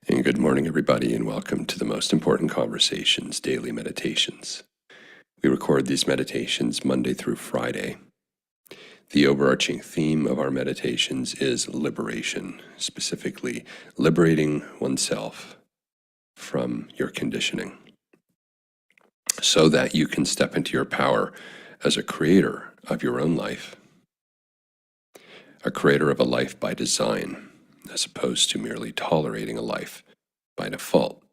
And good morning, everybody, and welcome to the Most Important Conversations Daily Meditations. We record these meditations Monday through Friday. The overarching theme of our meditations is liberation, specifically liberating oneself from your conditioning, so that you can step into your power as a creator of your own life, a creator of a life by design, as opposed to merely tolerating a life by default.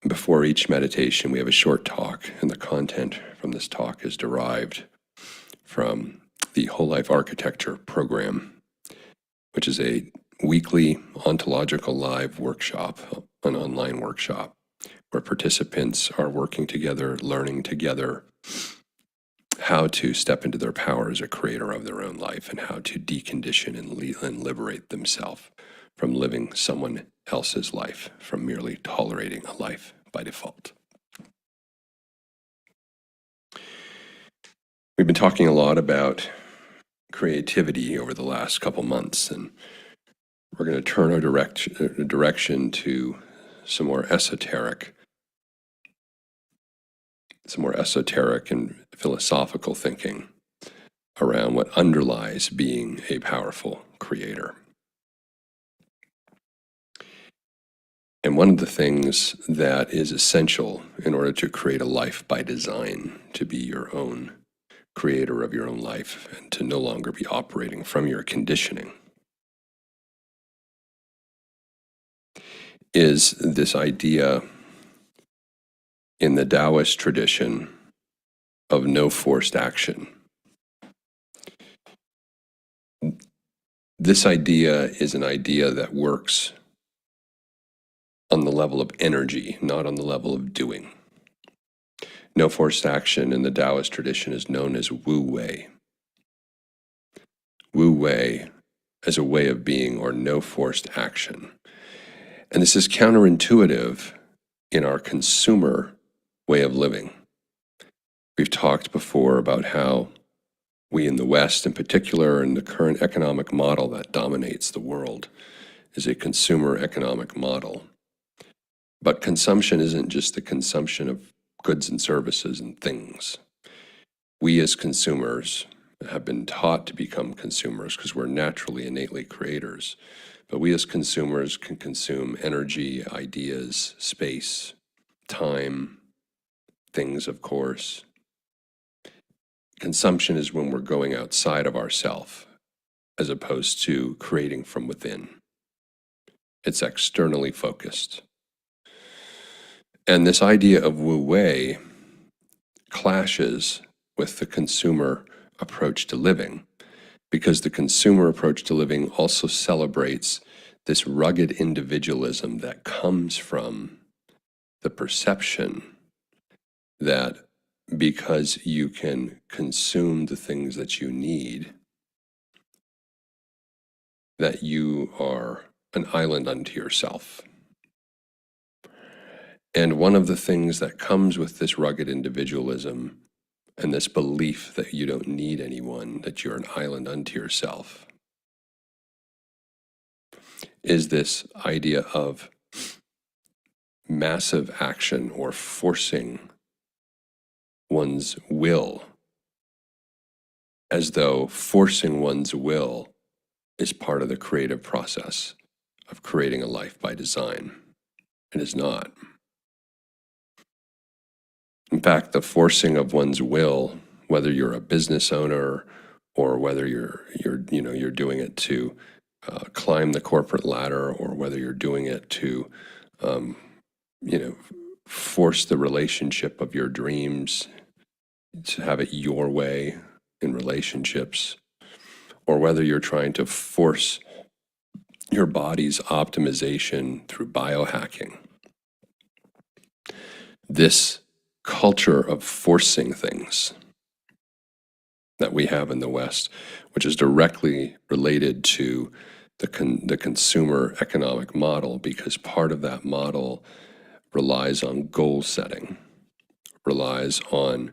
Before each meditation, we have a short talk, and the content from this talk is derived from the Whole Life Architecture program, which is a weekly ontological live workshop, an online workshop, where participants are working together, learning together how to step into their power as a creator of their own life and how to decondition and liberate themselves from living someone else's life, from merely tolerating a life by default. We've been talking a lot about creativity over the last couple months, and we're going to turn our direction to some more esoteric and philosophical thinking around what underlies being a powerful creator. And one of the things that is essential in order to create a life by design, to be your own creator of your own life and to no longer be operating from your conditioning, is this idea in the Taoist tradition of no forced action. This idea is an idea that works on the level of energy, not on the level of doing. No forced action in the Taoist tradition is known as Wu Wei. Wu Wei as a way of being, or no forced action. And this is counterintuitive in our consumer way of living. We've talked before about how we in the West, in particular, in the current economic model that dominates the world, is a consumer economic model. But consumption isn't just the consumption of goods and services and things. We as consumers have been taught to become consumers because we're naturally, innately creators. But we as consumers can consume energy, ideas, space, time, things, of course. Consumption is when we're going outside of ourself as opposed to creating from within. It's externally focused. And this idea of Wu Wei clashes with the consumer approach to living, because the consumer approach to living also celebrates this rugged individualism that comes from the perception that because you can consume the things that you need, that you are an island unto yourself. And one of the things that comes with this rugged individualism and this belief that you don't need anyone, that you're an island unto yourself, is this idea of massive action or forcing one's will, as though forcing one's will is part of the creative process of creating a life by design. It is not. In fact, the forcing of one's will, whether you're a business owner or whether you're doing it to climb the corporate ladder, or whether you're doing it to force the relationship of your dreams, to have it your way in relationships, or whether you're trying to force your body's optimization through biohacking. This culture of forcing things that we have in the West, which is directly related to the consumer economic model, because part of that model relies on goal setting, relies on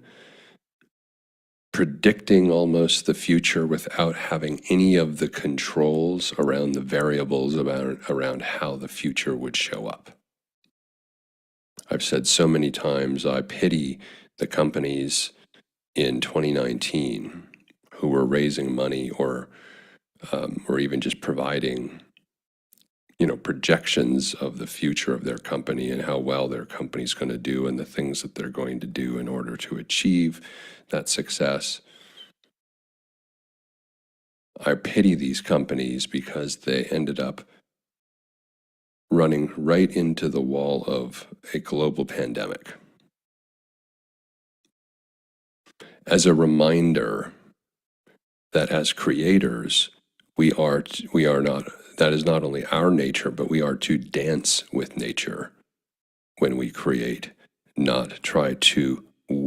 predicting almost the future without having any of the controls around the variables around how the future would show up. I've said so many times, I pity the companies in 2019 who were raising money or even just providing, projections of the future of their company and how well their company's going to do and the things that they're going to do in order to achieve that success. I pity these companies because they ended up running right into the wall of a global pandemic. As a reminder that as creators, we are not, that is not only our nature, but we are to dance with nature when we create, not try to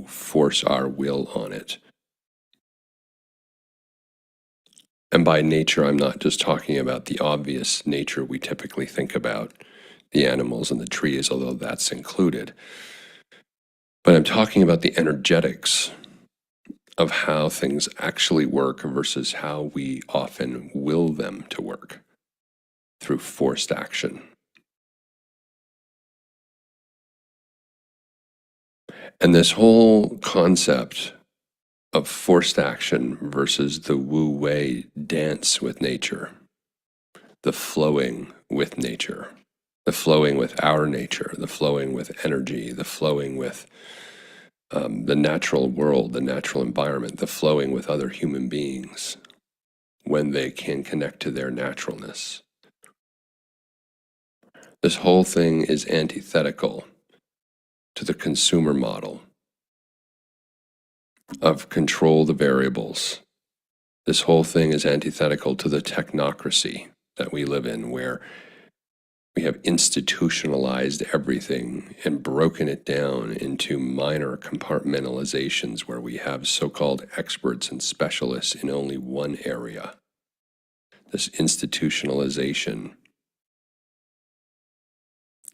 force our will on it. And by nature, I'm not just talking about the obvious nature we typically think about, the animals and the trees, although that's included. But I'm talking about the energetics of how things actually work versus how we often will them to work through forced action. And this whole concept of forced action versus the wu-wei dance with nature, the flowing with nature, the flowing with our nature, the flowing with energy, the flowing with the natural world, the natural environment, the flowing with other human beings when they can connect to their naturalness. This whole thing is antithetical to the consumer model of control the variables. This whole thing is antithetical to the technocracy that we live in, where we have institutionalized everything and broken it down into minor compartmentalizations where we have so-called experts and specialists in only one area. This institutionalization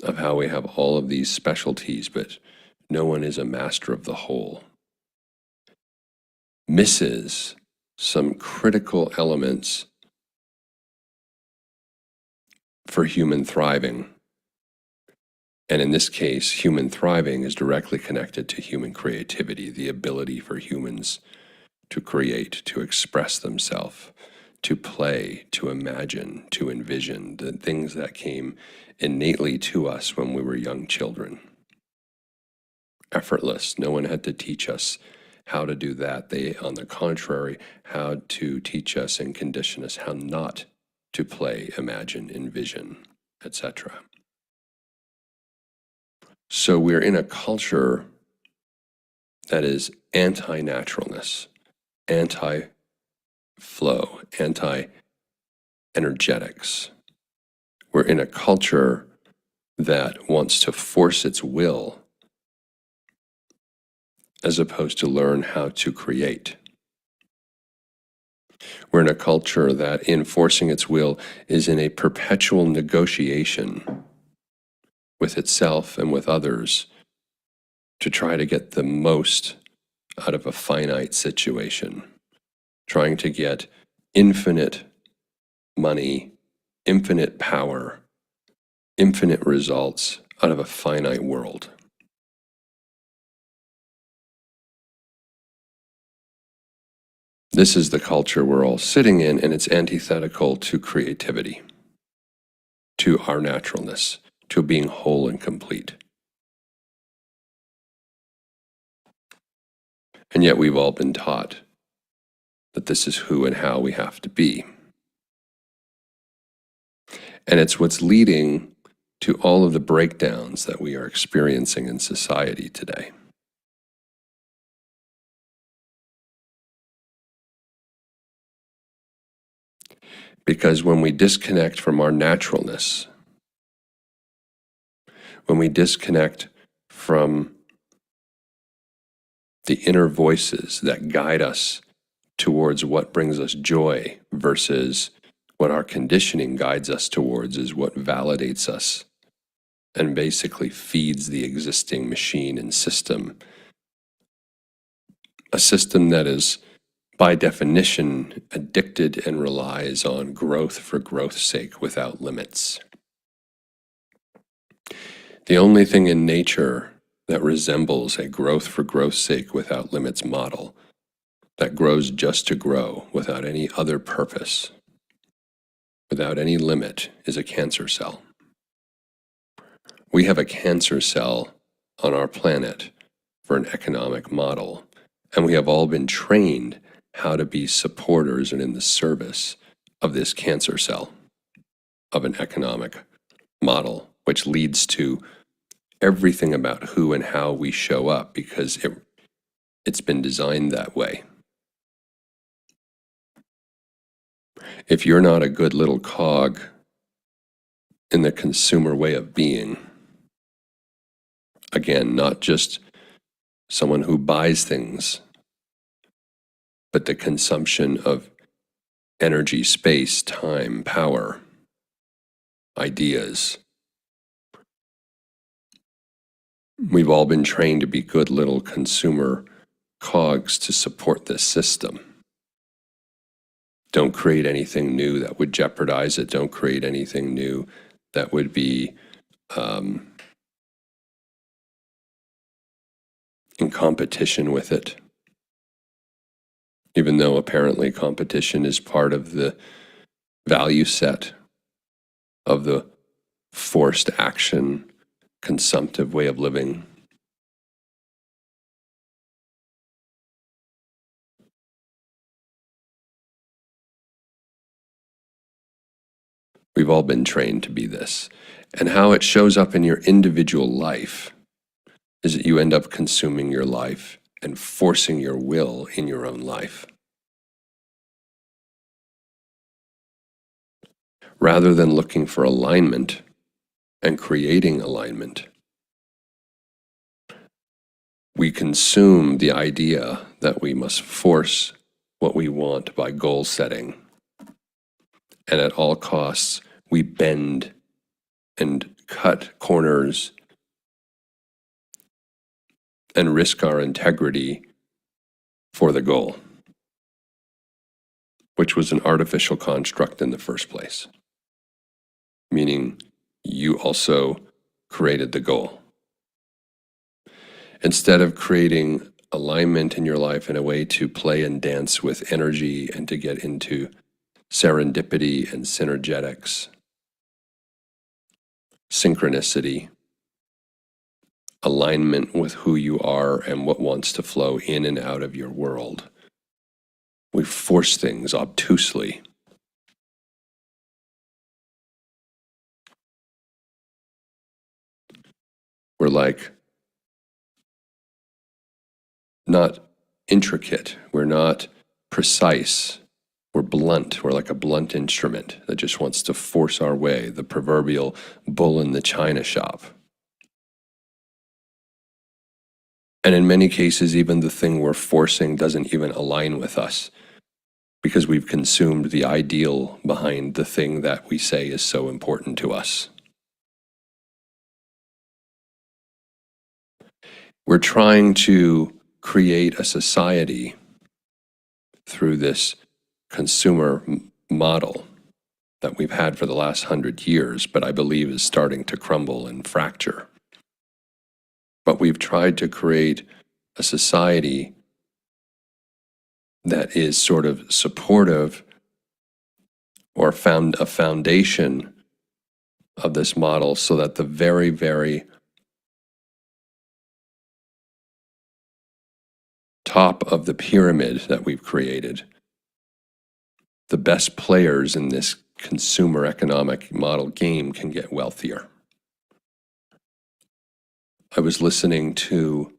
of how we have all of these specialties, but no one is a master of the whole, misses some critical elements for human thriving. And in this case, human thriving is directly connected to human creativity, the ability for humans to create, to express themselves, to play, to imagine, to envision, the things that came innately to us when we were young children. Effortless. No one had to teach us how to do that. They, on the contrary, had to teach us and condition us how not to play, imagine, envision, etc. So we're in a culture that is anti-naturalness, anti-flow, anti-energetics. We're in a culture that wants to force its will as opposed to learn how to create. We're in a culture that, in forcing its will, is in a perpetual negotiation with itself and with others to try to get the most out of a finite situation, trying to get infinite money, infinite power, infinite results out of a finite world. This is the culture we're all sitting in, and it's antithetical to creativity, to our naturalness, to being whole and complete. And yet we've all been taught that this is who and how we have to be. And it's what's leading to all of the breakdowns that we are experiencing in society today. Because when we disconnect from our naturalness, when we disconnect from the inner voices that guide us towards what brings us joy versus what our conditioning guides us towards is what validates us and basically feeds the existing machine and system a system that is, by definition, addicted and relies on growth for growth's sake without limits. The only thing in nature that resembles a growth for growth's sake without limits model, that grows just to grow without any other purpose, without any limit, is a cancer cell. We have a cancer cell on our planet for an economic model, and we have all been trained how to be supporters and in the service of this cancer cell of an economic model, which leads to everything about who and how we show up because it's been designed that way. If you're not a good little cog in the consumer way of being, again, not just someone who buys things, but the consumption of energy, space, time, power, ideas. We've all been trained to be good little consumer cogs to support this system. Don't create anything new that would jeopardize it. Don't create anything new that would be in competition with it. Even though apparently competition is part of the value set of the forced action, consumptive way of living. We've all been trained to be this. And how it shows up in your individual life is that you end up consuming your life and forcing your will in your own life. Rather than looking for alignment and creating alignment, we consume the idea that we must force what we want by goal setting. And at all costs, we bend and cut corners and risk our integrity for the goal, which was an artificial construct in the first place, meaning you also created the goal. Instead of creating alignment in your life in a way to play and dance with energy and to get into serendipity and synergetics, synchronicity, alignment with who you are and what wants to flow in and out of your world. We force things obtusely. We're like not intricate. We're not precise. We're blunt. We're like a blunt instrument that just wants to force our way, the proverbial bull in the china shop. And in many cases, even the thing we're forcing doesn't even align with us because we've consumed the ideal behind the thing that we say is so important to us. We're trying to create a society through this consumer model that we've had for the last 100 years, but I believe is starting to crumble and fracture. But we've tried to create a society that is sort of supportive or found a foundation of this model so that the very, very top of the pyramid that we've created, the best players in this consumer economic model game can get wealthier. I was listening to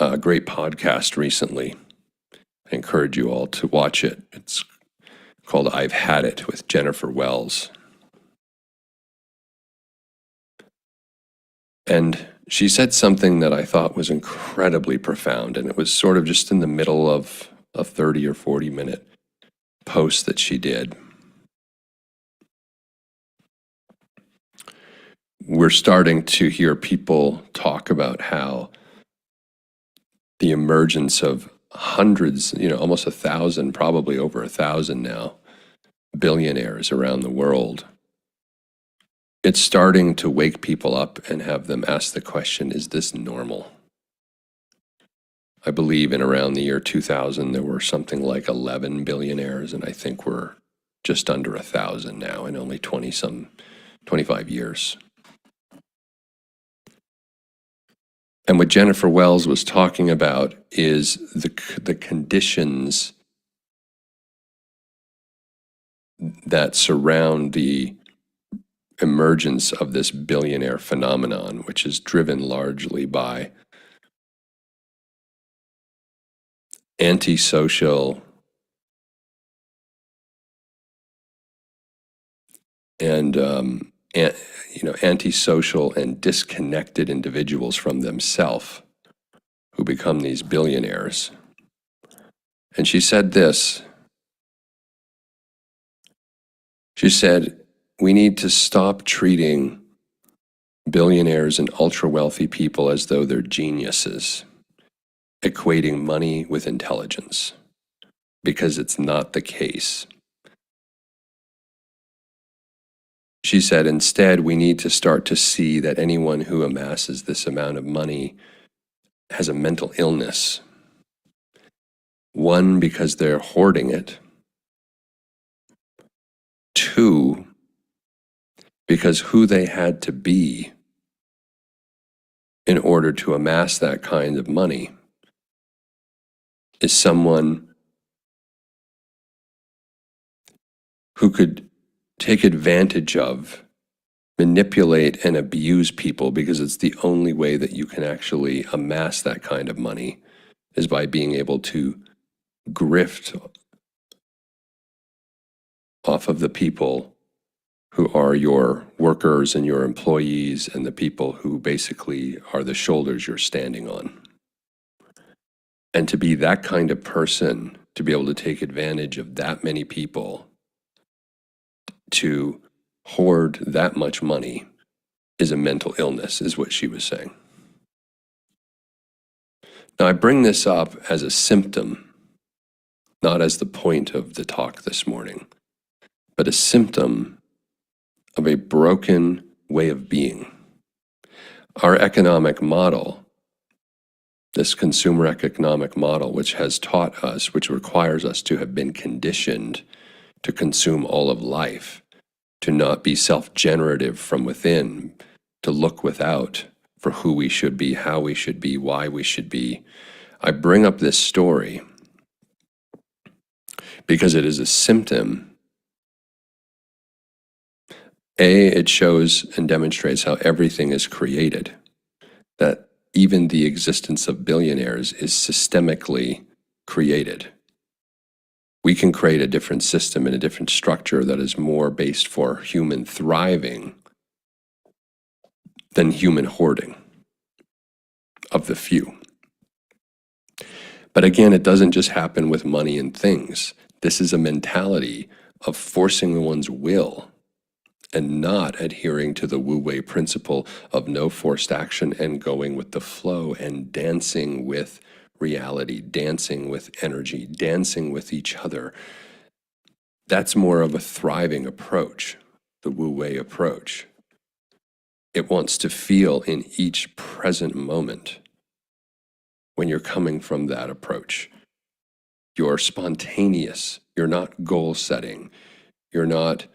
a great podcast recently. I encourage you all to watch it. It's called I've Had It with Jennifer Wells. And she said something that I thought was incredibly profound, and it was sort of just in the middle of a 30 or 40-minute post that she did. We're starting to hear people talk about how the emergence of hundreds, almost 1,000, probably over 1,000 now, billionaires around the world. It's starting to wake people up and have them ask the question, is this normal? I believe in around the year 2000, there were something like 11 billionaires, and I think we're just under 1,000 now in only 25 years. And what Jennifer Wells was talking about is the conditions that surround the emergence of this billionaire phenomenon, which is driven largely by antisocial and antisocial and disconnected individuals from themselves who become these billionaires. And she said this. She said, we need to stop treating billionaires and ultra-wealthy people as though they're geniuses, equating money with intelligence, because it's not the case. She said, instead, we need to start to see that anyone who amasses this amount of money has a mental illness. One, because they're hoarding it. Two, because who they had to be in order to amass that kind of money is someone who could take advantage of, manipulate, and abuse people, because it's the only way that you can actually amass that kind of money is by being able to grift off of the people who are your workers and your employees and the people who basically are the shoulders you're standing on. And to be that kind of person, to be able to take advantage of that many people, to hoard that much money, is a mental illness, is what she was saying. Now, I bring this up as a symptom, not as the point of the talk this morning, but a symptom of a broken way of being. Our economic model, this consumer economic model, which has taught us, which requires us to have been conditioned to consume all of life, to not be self-generative from within, to look without for who we should be, how we should be, why we should be. I bring up this story because it is a symptom. It shows and demonstrates how everything is created, that even the existence of billionaires is systemically created. We can create a different system and a different structure that is more based for human thriving than human hoarding of the few. But again, it doesn't just happen with money and things. This is a mentality of forcing one's will and not adhering to the wu-wei principle of no forced action and going with the flow and dancing with reality, dancing with energy, dancing with each other. That's more of a thriving approach, the wu-wei approach. It wants to feel in each present moment when you're coming from that approach. You're spontaneous. You're not goal setting. You're not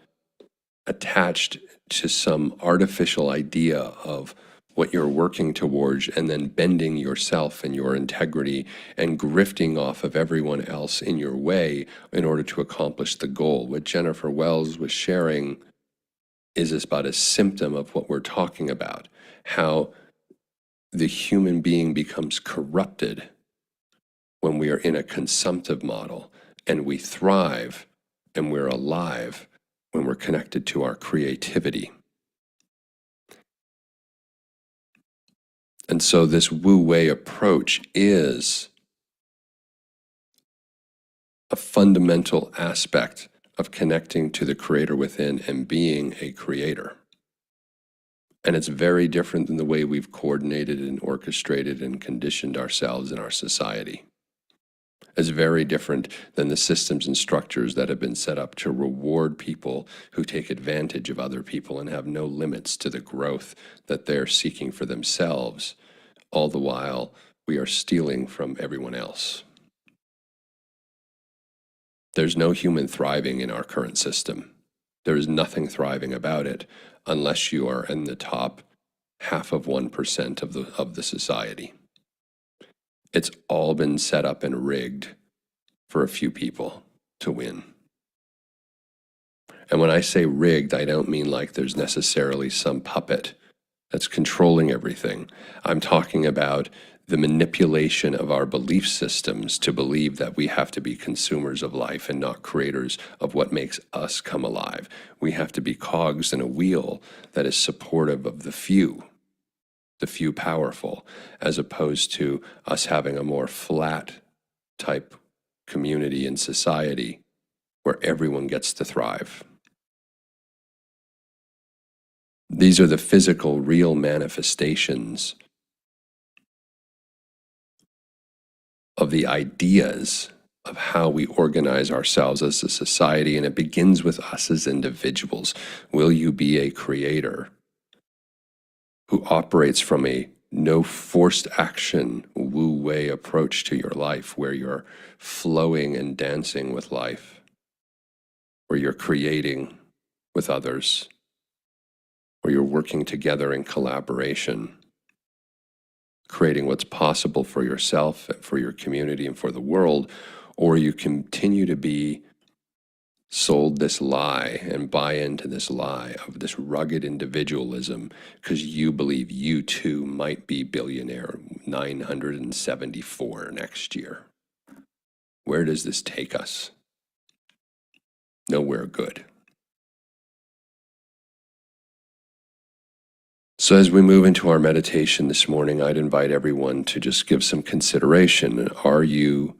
attached to some artificial idea of what you're working towards and then bending yourself and your integrity and grifting off of everyone else in your way in order to accomplish the goal. What Jennifer Wells was sharing is about a symptom of what we're talking about, how the human being becomes corrupted when we are in a consumptive model, and we thrive and we're alive when we're connected to our creativity. And so this wu-wei approach is a fundamental aspect of connecting to the creator within and being a creator. And it's very different than the way we've coordinated and orchestrated and conditioned ourselves in our society. It's very different than the systems and structures that have been set up to reward people who take advantage of other people and have no limits to the growth that they're seeking for themselves, all the while we are stealing from everyone else. There's no human thriving in our current system. There is nothing thriving about it unless you are in the top 0.5% of the society. It's all been set up and rigged for a few people to win. And when I say rigged, I don't mean like there's necessarily some puppet that's controlling everything. I'm talking about the manipulation of our belief systems to believe that we have to be consumers of life and not creators of what makes us come alive. We have to be cogs in a wheel that is supportive of the few powerful, as opposed to us having a more flat type community and society where everyone gets to thrive. These are the physical, real manifestations of the ideas of how we organize ourselves as a society, and it begins with us as individuals. Will you be a creator who operates from a no forced action, wu-wei approach to your life, where you're flowing and dancing with life, where you're creating with others, where you're working together in collaboration, creating what's possible for yourself, for your community, and for the world, or you continue to be sold this lie and buy into this lie of this rugged individualism because you believe you too might be billionaire 974 next year. Where does this take us? Nowhere good. So as we move into our meditation this morning, I'd invite everyone to just give some consideration. Are you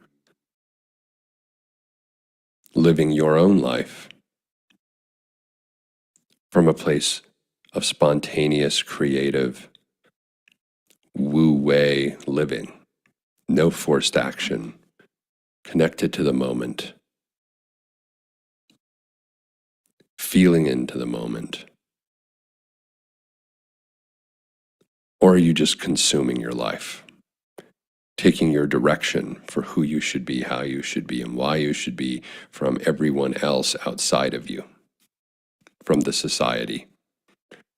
living your own life from a place of spontaneous, creative, wu-wei living, no forced action, connected to the moment, feeling into the moment? Or are you just consuming your life, taking your direction for who you should be, how you should be, and why you should be from everyone else outside of you, from the society,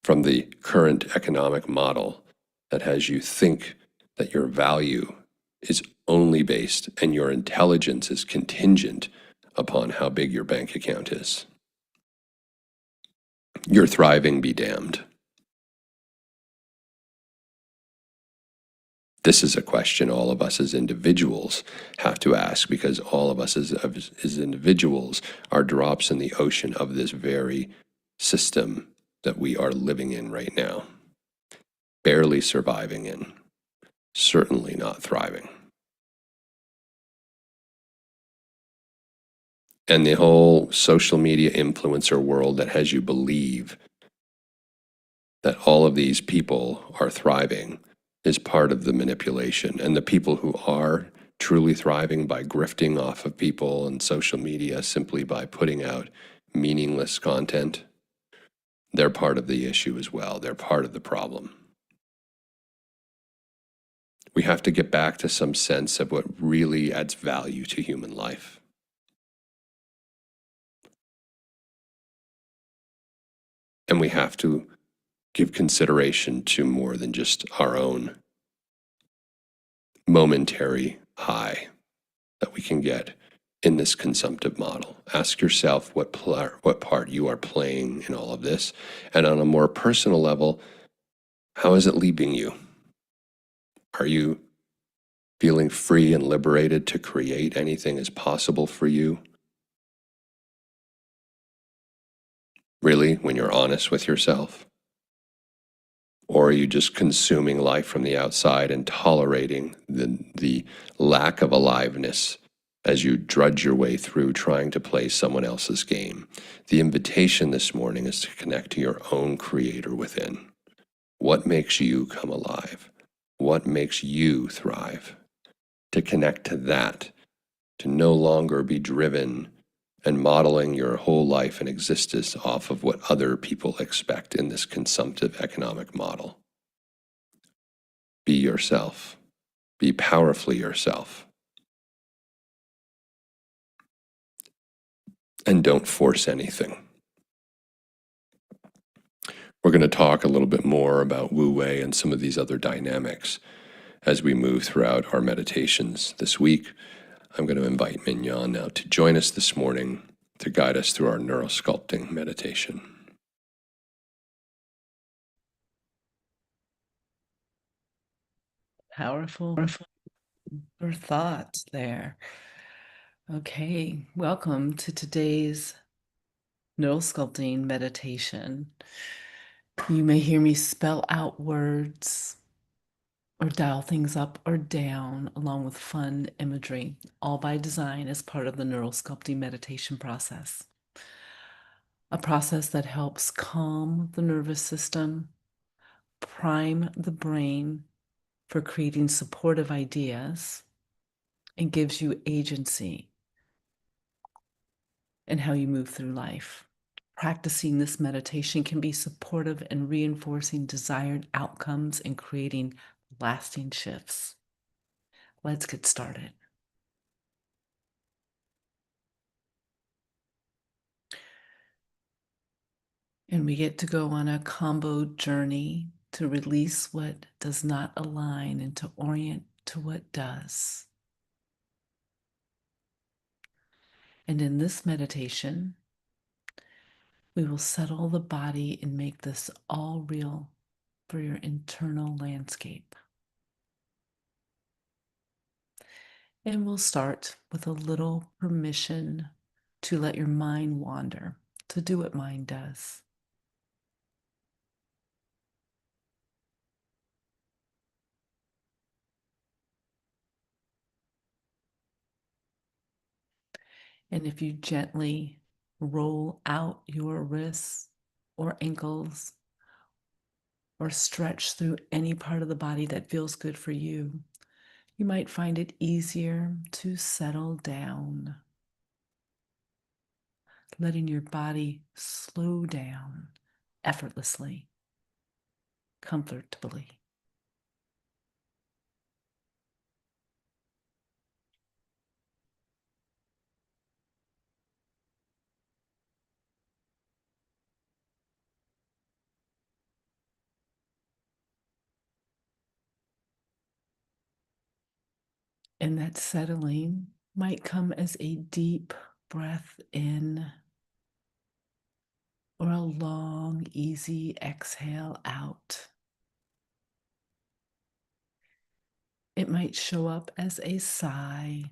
from the current economic model that has you think that your value is only based and your intelligence is contingent upon how big your bank account is? Your thriving be damned. This is a question all of us as individuals have to ask, because all of us as individuals are drops in the ocean of this very system that we are living in right now, barely surviving in, certainly not thriving. And the whole social media influencer world that has you believe that all of these people are thriving is part of the manipulation. And the people who are truly thriving by grifting off of people and social media simply by putting out meaningless content, they're part of the issue as well. They're part of the problem. We have to get back to some sense of what really adds value to human life. And we have to give consideration to more than just our own momentary high that we can get in this consumptive model. Ask yourself what part you are playing in all of this. And on a more personal level, how is it leaving you? Are you feeling free and liberated to create anything as possible for you? Really, when you're honest with yourself? Or are you just consuming life from the outside and tolerating the lack of aliveness as you drudge your way through trying to play someone else's game? The invitation this morning is to connect to your own creator within. What makes you come alive? What makes you thrive? To connect to that, to no longer be driven and modeling your whole life and existence off of what other people expect in this consumptive economic model. Be yourself. Be powerfully yourself. And don't force anything. We're going to talk a little bit more about Wu Wei and some of these other dynamics as we move throughout our meditations this week. I'm going to invite Mignon now to join us this morning to guide us through our neurosculpting meditation. Powerful thoughts there. Okay, welcome to today's neural sculpting meditation. You may hear me spell out words or dial things up or down along with fun imagery, all by design as part of the neural sculpting meditation process. A process that helps calm the nervous system, prime the brain for creating supportive ideas, and gives you agency in how you move through life. Practicing this meditation can be supportive in reinforcing desired outcomes and creating lasting shifts. Let's get started. And we get to go on a combo journey to release what does not align and to orient to what does. And in this meditation, we will settle the body and make this all real for your internal landscape. And we'll start with a little permission to let your mind wander, to do what mind does. And if you gently roll out your wrists or ankles or stretch through any part of the body that feels good for you, you might find it easier to settle down, letting your body slow down effortlessly, comfortably. And that settling might come as a deep breath in or a long, easy exhale out. It might show up as a sigh,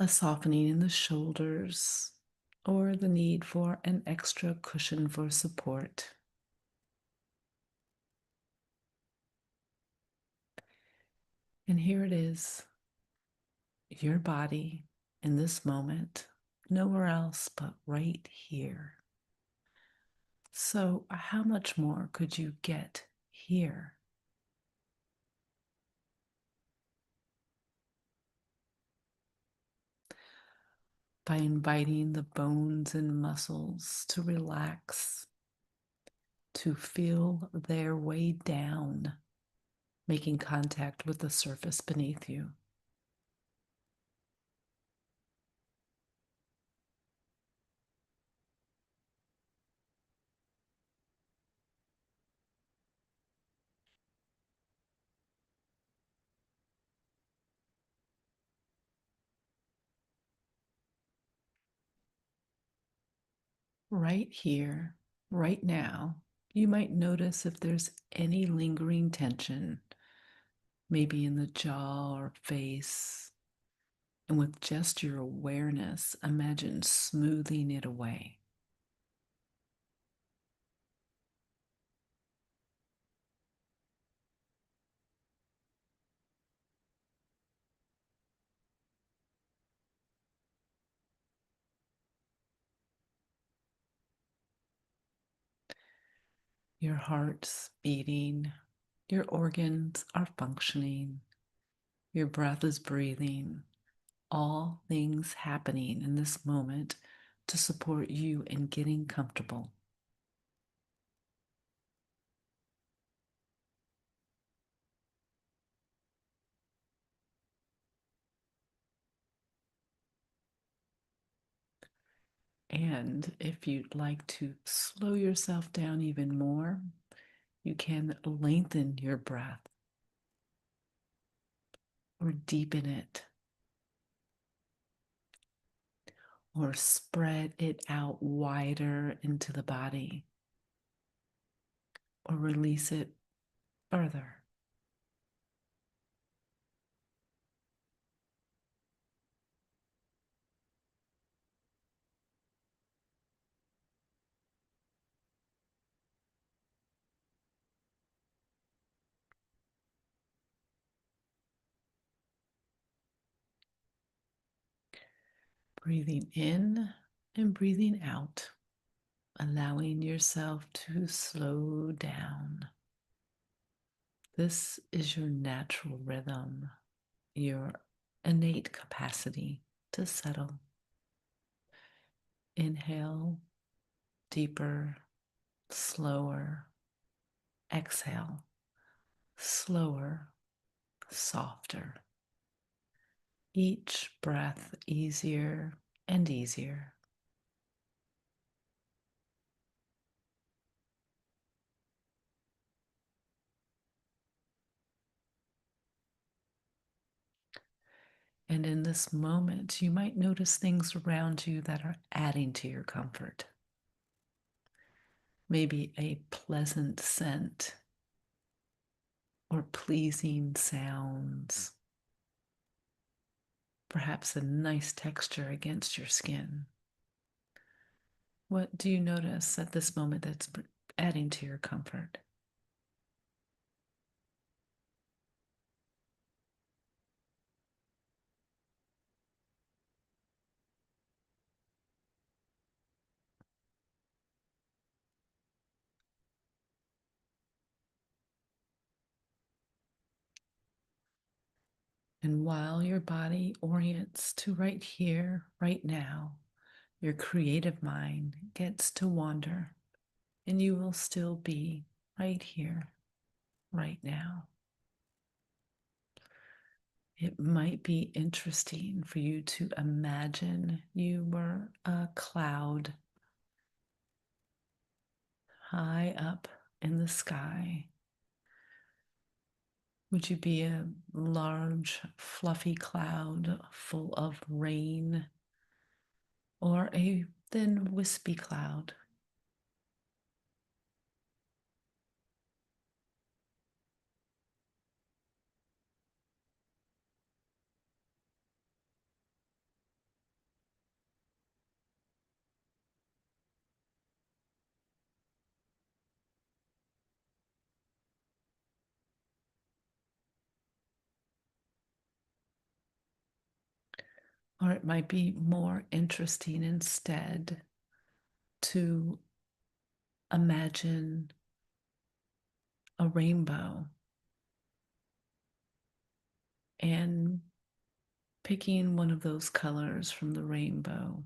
a softening in the shoulders, or the need for an extra cushion for support. And here it is, your body in this moment, nowhere else but right here. So, how much more could you get here? By inviting the bones and muscles to relax, to feel their way down, making contact with the surface beneath you. Right here, right now, you might notice if there's any lingering tension, maybe in the jaw or face. And with just your awareness, imagine smoothing it away. Your heart's beating, your organs are functioning, your breath is breathing, all things happening in this moment to support you in getting comfortable. And if you'd like to slow yourself down even more, you can lengthen your breath or deepen it or spread it out wider into the body or release it further. Breathing in and breathing out, allowing yourself to slow down. This is your natural rhythm, your innate capacity to settle. Inhale deeper, slower. Exhale slower, softer. Each breath easier and easier. And in this moment, you might notice things around you that are adding to your comfort. Maybe a pleasant scent or pleasing sounds. Perhaps a nice texture against your skin. What do you notice at this moment that's adding to your comfort? And while your body orients to right here, right now, your creative mind gets to wander, and you will still be right here, right now. It might be interesting for you to imagine you were a cloud high up in the sky. Would you be a large, fluffy cloud full of rain, or a thin, wispy cloud? Or it might be more interesting instead to imagine a rainbow and picking one of those colors from the rainbow.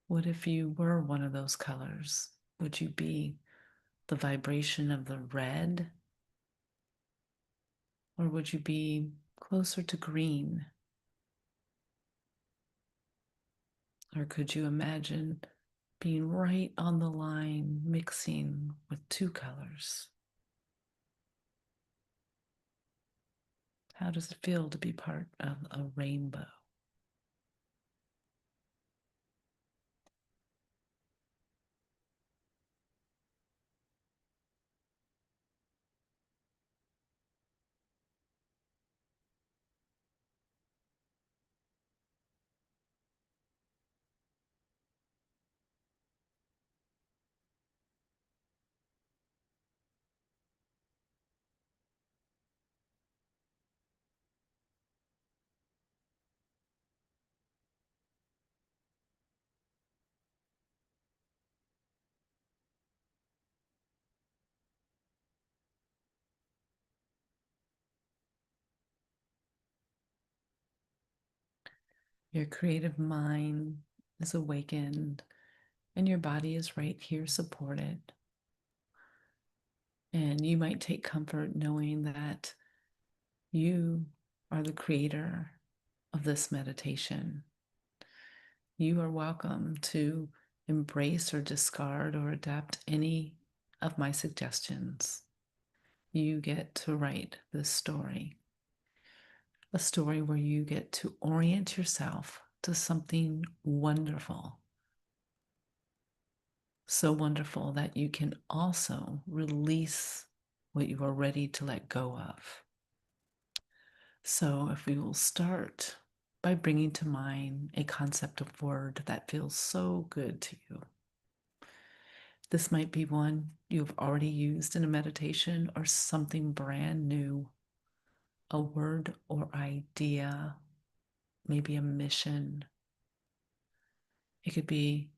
What if you were one of those colors? Would you be the vibration of the red? Or would you be closer to green? Or could you imagine being right on the line, mixing with two colors? How does it feel to be part of a rainbow? Your creative mind is awakened and your body is right here supported. And you might take comfort knowing that you are the creator of this meditation. You are welcome to embrace or discard or adapt any of my suggestions. You get to write this story, a story where you get to orient yourself to something wonderful. So wonderful that you can also release what you are ready to let go of. So, if we will start by bringing to mind a concept of word that feels so good to you. This might be one you've already used in a meditation or something brand new, a word or idea, maybe a mission. It could be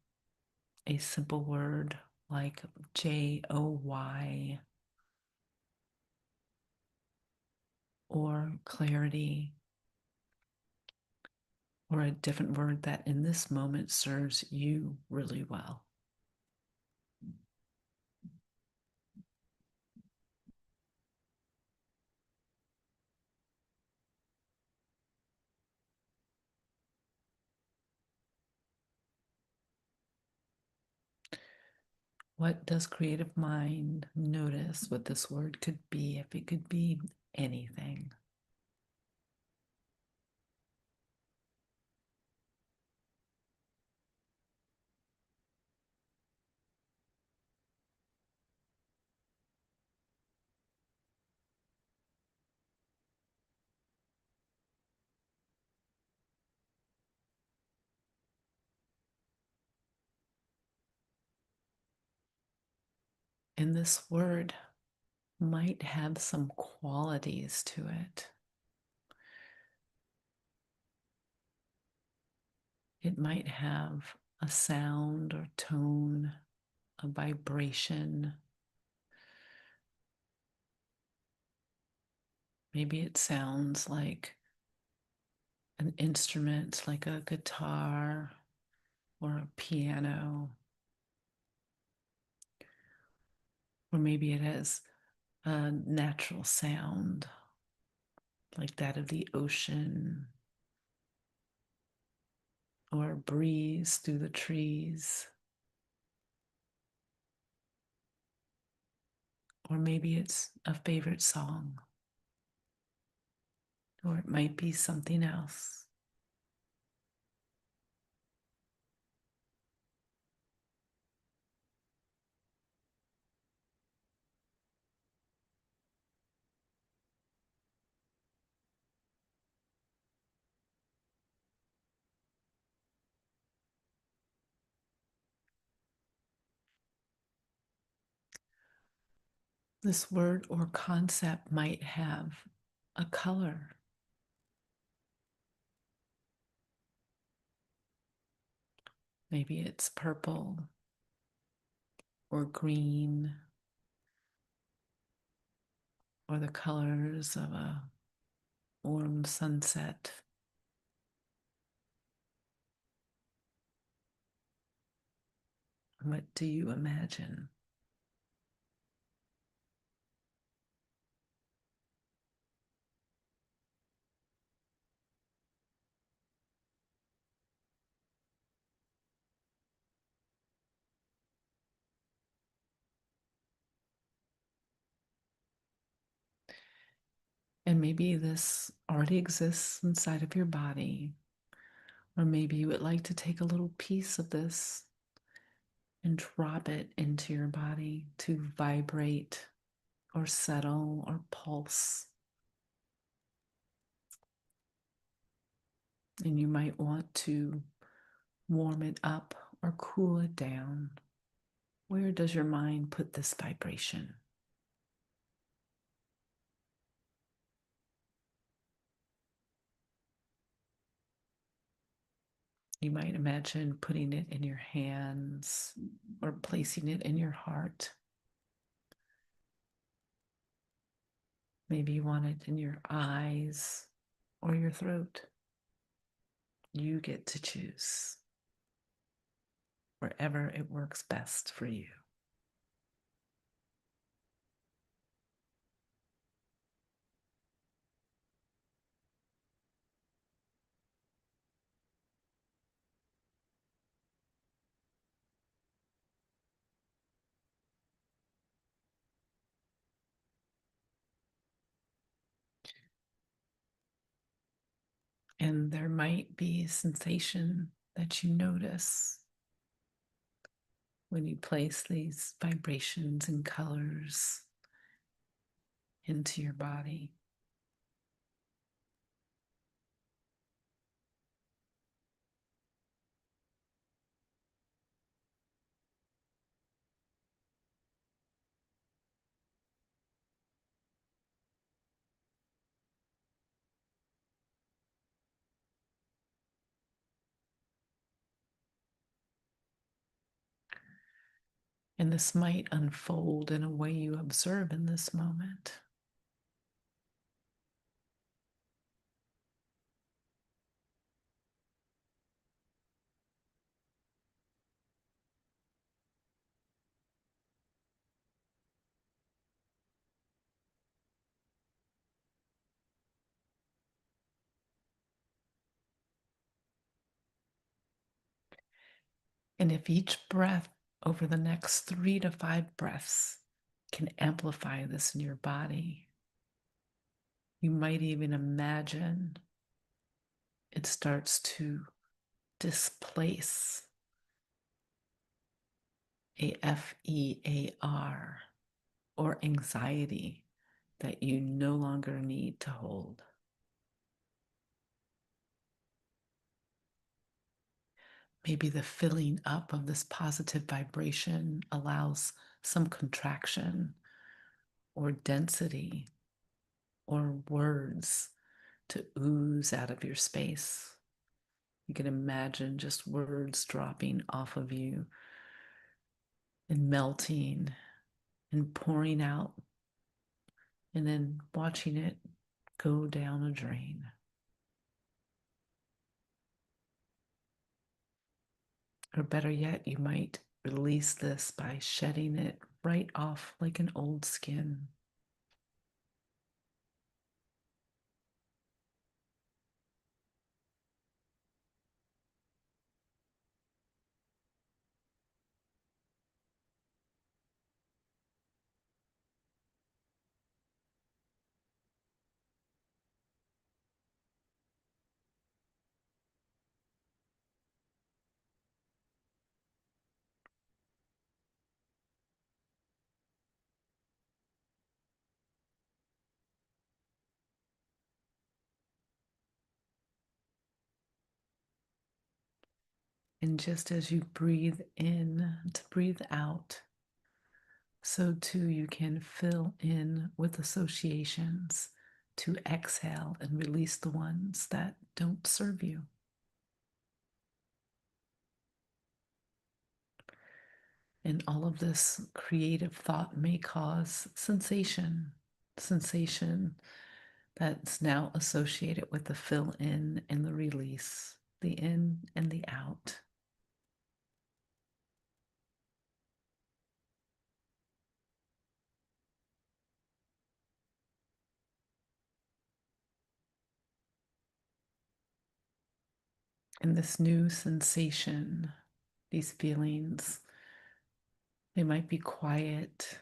a simple word like JOY or clarity, or a different word that in this moment serves you really well. What does creative mind notice what this word could be if it could be anything? And this word might have some qualities to it. It might have a sound or tone, a vibration. Maybe it sounds like an instrument, like a guitar or a piano. Or maybe it has a natural sound, like that of the ocean or a breeze through the trees. Or maybe it's a favorite song, or it might be something else. This word or concept might have a color. Maybe it's purple or green or the colors of a warm sunset. What do you imagine? And maybe this already exists inside of your body, or maybe you would like to take a little piece of this and drop it into your body to vibrate or settle or pulse. And you might want to warm it up or cool it down. Where does your mind put this vibration? You might imagine putting it in your hands or placing it in your heart. Maybe you want it in your eyes or your throat. You get to choose wherever it works best for you. And there might be a sensation that you notice when you place these vibrations and colors into your body. And this might unfold in a way you observe in this moment. And if each breath over the next 3 to 5 breaths can amplify this in your body, you might even imagine it starts to displace a FEAR or anxiety that you no longer need to hold. Maybe the filling up of this positive vibration allows some contraction or density or words to ooze out of your space. You can imagine just words dropping off of you and melting and pouring out, and then watching it go down a drain. Or better yet, you might release this by shedding it right off like an old skin. And just as you breathe in to breathe out, so too you can fill in with associations to exhale and release the ones that don't serve you. And all of this creative thought may cause sensation that's now associated with the fill in and the release, the in and the out. And this new sensation, these feelings, they might be quiet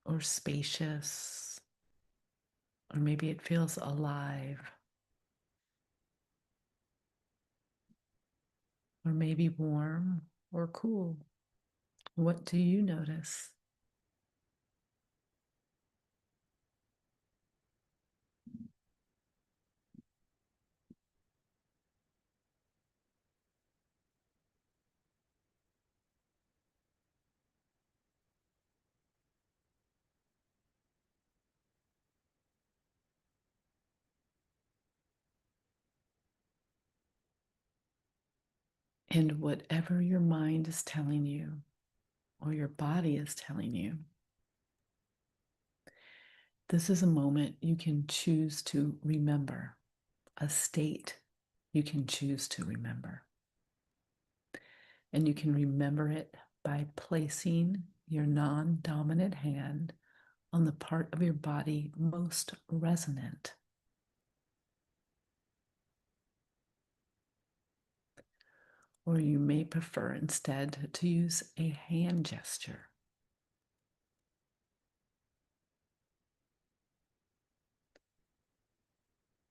or spacious, or maybe it feels alive, or maybe warm or cool. What do you notice? And whatever your mind is telling you, or your body is telling you, this is a moment you can choose to remember, a state you can choose to remember. And you can remember it by placing your non-dominant hand on the part of your body most resonant. Or you may prefer instead to use a hand gesture.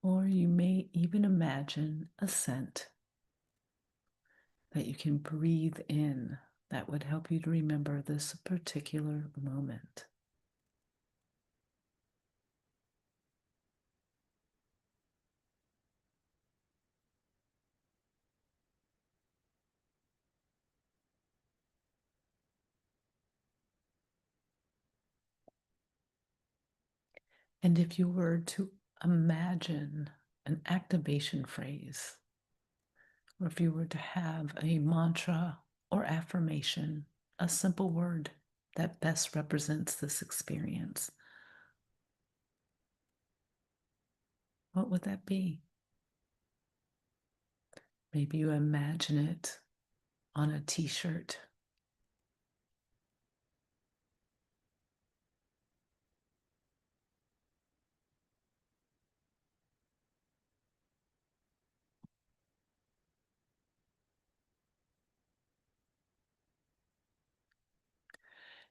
Or you may even imagine a scent that you can breathe in that would help you to remember this particular moment. And if you were to imagine an activation phrase, or if you were to have a mantra or affirmation, a simple word that best represents this experience, what would that be? Maybe you imagine it on a t-shirt.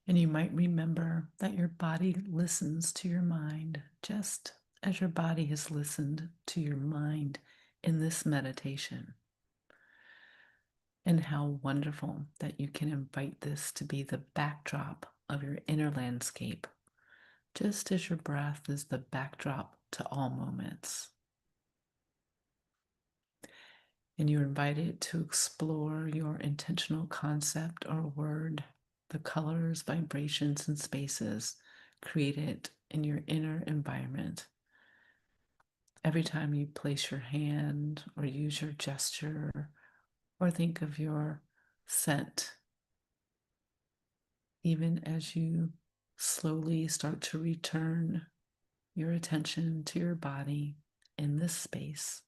And you might remember that your body listens to your mind just as your body has listened to your mind in this meditation. And how wonderful that you can invite this to be the backdrop of your inner landscape, just as your breath is the backdrop to all moments. And you're invited to explore your intentional concept or word, the colors, vibrations, and spaces created in your inner environment. Every time you place your hand or use your gesture or think of your scent, even as you slowly start to return your attention to your body in this space,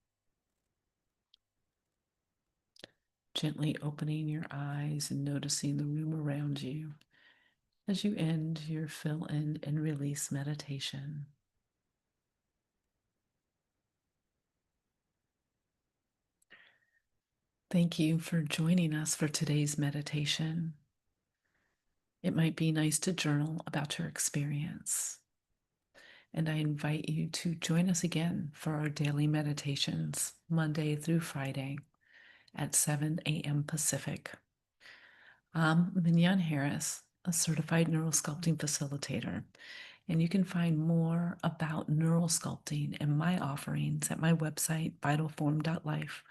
gently opening your eyes and noticing the room around you as you end your fill in and release meditation. Thank you for joining us for today's meditation. It might be nice to journal about your experience. And I invite you to join us again for our daily meditations, Monday through Friday at 7 a.m. Pacific. I'm Mignon Harris, a certified neural sculpting facilitator, and you can find more about neural sculpting and my offerings at my website, vitalform.life,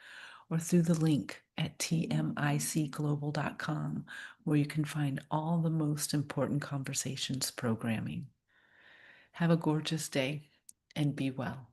or through the link at tmicglobal.com, where you can find all the most important conversations programming. Have a gorgeous day and be well.